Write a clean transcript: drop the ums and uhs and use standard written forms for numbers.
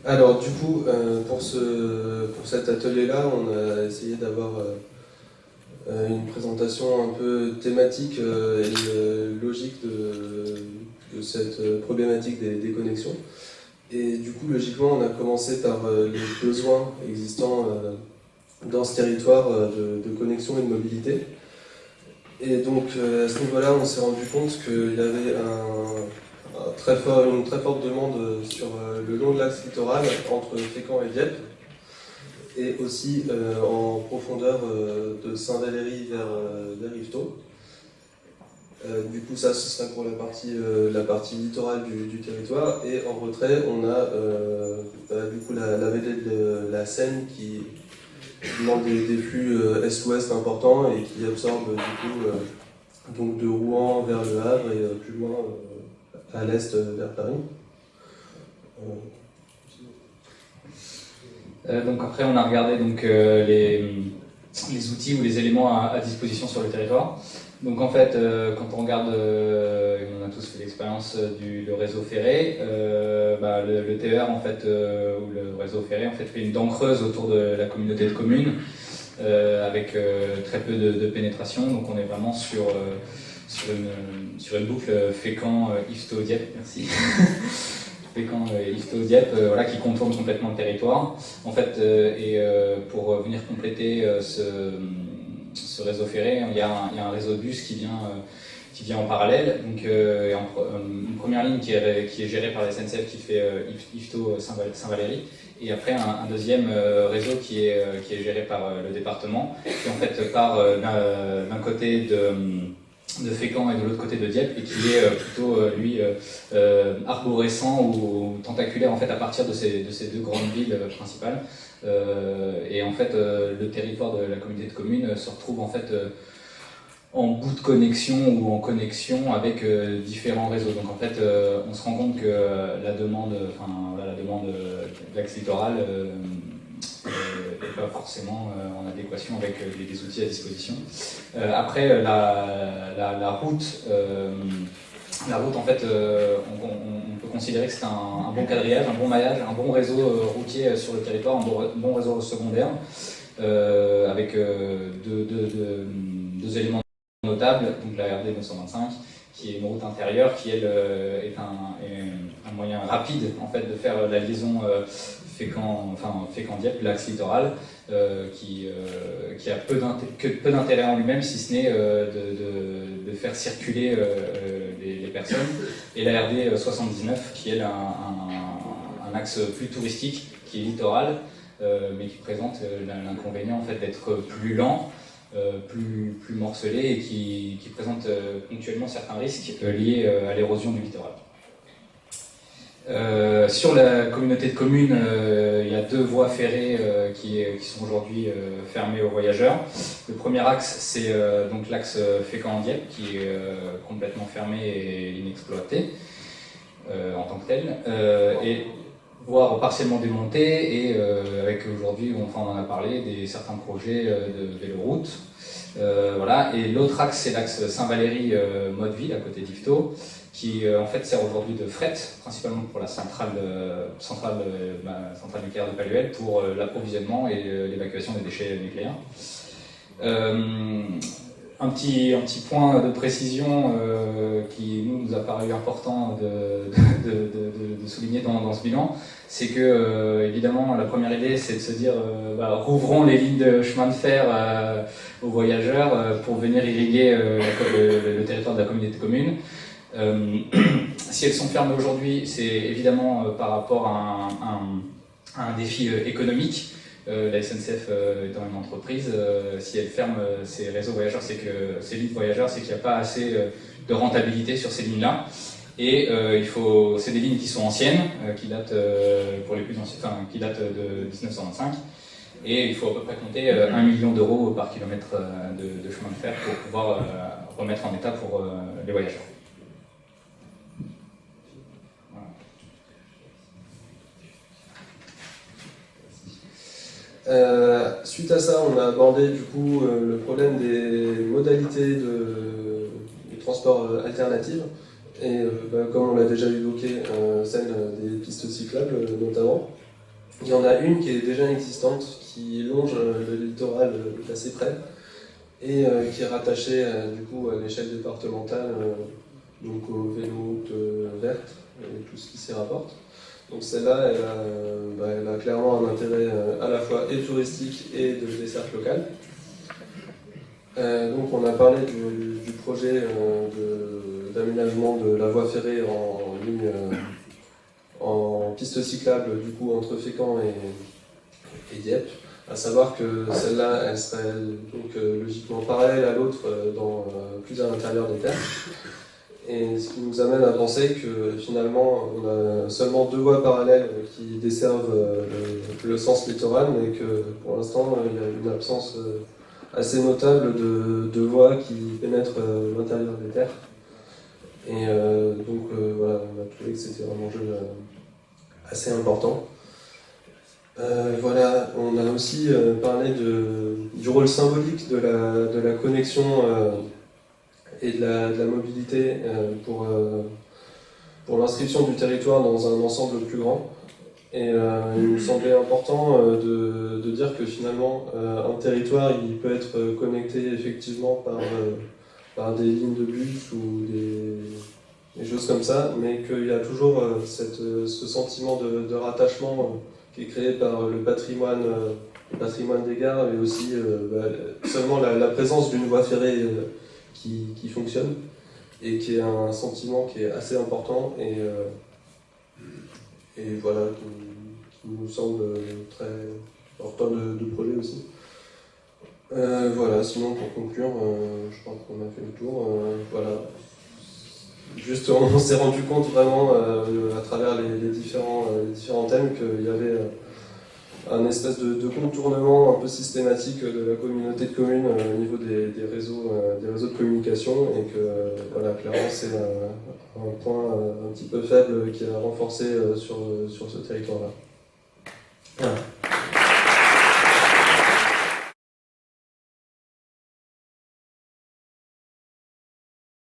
Alors du coup, pour cet atelier-là, on a essayé d'avoir une présentation un peu thématique et logique de cette problématique des connexions. Et du coup, logiquement, on a commencé par les besoins existants dans ce territoire de connexion et de mobilité. Et donc, à ce niveau-là, on s'est rendu compte qu'il y avait une très forte demande sur le long de l'axe littoral entre Fécamp et Dieppe, et aussi en profondeur de Saint-Valery vers Yvetot. Du coup, ça, ce serait pour la partie littorale du territoire. Et en retrait, on a du coup la vallée de la Seine qui demande des flux est-ouest importants et qui absorbe du coup donc de Rouen vers Le Havre et plus loin à l'est vers Paris. Donc après, on a regardé donc, les outils ou les éléments à disposition sur le territoire. Donc en fait, quand on regarde, on a tous fait l'expérience du réseau ferré, le TER en fait, ou le réseau ferré en fait fait une dent creuse autour de la communauté de communes, avec très peu de pénétration. Donc on est vraiment sur une boucle Fécamp-Yvetot-Dieppe, merci. Fécamp-Yvetot-Dieppe, voilà, qui contourne complètement le territoire. En fait, pour venir compléter ce réseau ferré, il y a un réseau de bus qui vient en parallèle. Donc, une première ligne qui est gérée par la SNCF qui fait Yvetot-Saint-Valery, et après un deuxième réseau qui est géré par le département, qui en fait part d'un côté de Fécamp et de l'autre côté de Dieppe, et qui est plutôt arborescent ou tentaculaire en fait à partir de ces deux grandes villes principales. Et en fait, le territoire de la communauté de communes se retrouve en fait en bout de connexion ou en connexion avec différents réseaux. Donc en fait, on se rend compte que la demande de l'axe littoral n'est pas forcément en adéquation avec les outils à disposition. Après, la route, en fait, on peut considérer que c'est un bon quadrillage, un bon maillage, un bon réseau routier sur le territoire, un bon réseau secondaire, avec deux éléments notables. Donc la RD 925, qui est une route intérieure, qui elle est un moyen rapide en fait de faire la liaison Fécamp-Dieppe, l'axe littoral, qui a peu d'intérêt en lui-même, si ce n'est de faire circuler les personnes. Et la RD 79, qui est un axe plus touristique, qui est littoral, mais qui présente l'inconvénient en fait d'être plus lent, plus morcelé, et qui présente ponctuellement certains risques liés à l'érosion du littoral. Sur la communauté de communes, il y a deux voies ferrées qui sont aujourd'hui fermées aux voyageurs. Le premier axe, c'est donc l'axe Fécamp-Dieppe, qui est complètement fermé et inexploité en tant que tel, et voire partiellement démonté, et avec aujourd'hui, on en a parlé, certains projets de véloroute. Voilà. Et l'autre axe, c'est l'axe Saint-Valery-Motteville, à côté d'Yvetot, qui en fait sert aujourd'hui de fret, principalement pour la centrale nucléaire de Paluel, pour l'approvisionnement et l'évacuation des déchets nucléaires. Un petit point de précision qui nous a paru important de souligner dans ce bilan, c'est que évidemment la première idée, c'est de se dire rouvrons les lignes de chemin de fer aux voyageurs pour venir irriguer le territoire de la communauté de communes. Si elles sont fermées aujourd'hui, c'est évidemment par rapport à un défi économique. La SNCF étant une entreprise, si elle ferme ses réseaux voyageurs, ces lignes voyageurs, c'est qu'il n'y a pas assez de rentabilité sur ces lignes-là. Et c'est des lignes qui sont anciennes, qui datent pour les plus anciennes, qui datent de 1925. Et il faut à peu près compter 1 million d'euros par kilomètre de chemin de fer pour pouvoir remettre en état pour les voyageurs. Suite à ça, on a abordé du coup le problème des modalités de transport alternatives, et comme on l'a déjà évoqué, celle des pistes cyclables notamment. Il y en a une qui est déjà existante, qui longe le littoral d'assez près, et qui est rattachée du coup à l'échelle départementale, donc aux vélo-routes vertes et tout ce qui s'y rapporte. Donc celle-là, elle a clairement un intérêt à la fois et touristique et de desserte locale. Donc on a parlé du projet d'aménagement de la voie ferrée en ligne en piste cyclable du coup entre Fécamp et Dieppe, à savoir que celle-là elle serait donc logiquement parallèle à l'autre plus à l'intérieur des terres, et ce qui nous amène à penser que finalement on a seulement 2 voies parallèles qui desservent le sens littoral, mais que pour l'instant il y a une absence assez notable de voies qui pénètrent l'intérieur des terres. Et donc voilà, on a trouvé que c'était un enjeu assez important. Voilà, on a aussi parlé du rôle symbolique de la connexion et de la mobilité pour l'inscription du territoire dans un ensemble plus grand. Et il nous semblait important de dire que finalement, un territoire il peut être connecté effectivement par des lignes de bus ou des choses comme ça, mais qu'il y a toujours ce sentiment de rattachement qui est créé par le patrimoine des gares, mais aussi seulement la présence d'une voie ferrée qui fonctionne, et qui est un sentiment qui est assez important, et voilà, qui nous semble très important de projet aussi. Voilà, sinon pour conclure, je crois qu'on a fait le tour. Voilà. Juste, on s'est rendu compte vraiment à travers les différents thèmes qu'il y avait un espèce de contournement un peu systématique de la communauté de communes au niveau des réseaux de communication, et que voilà, clairement c'est un point un petit peu faible qui a renforcé sur ce territoire-là. Voilà.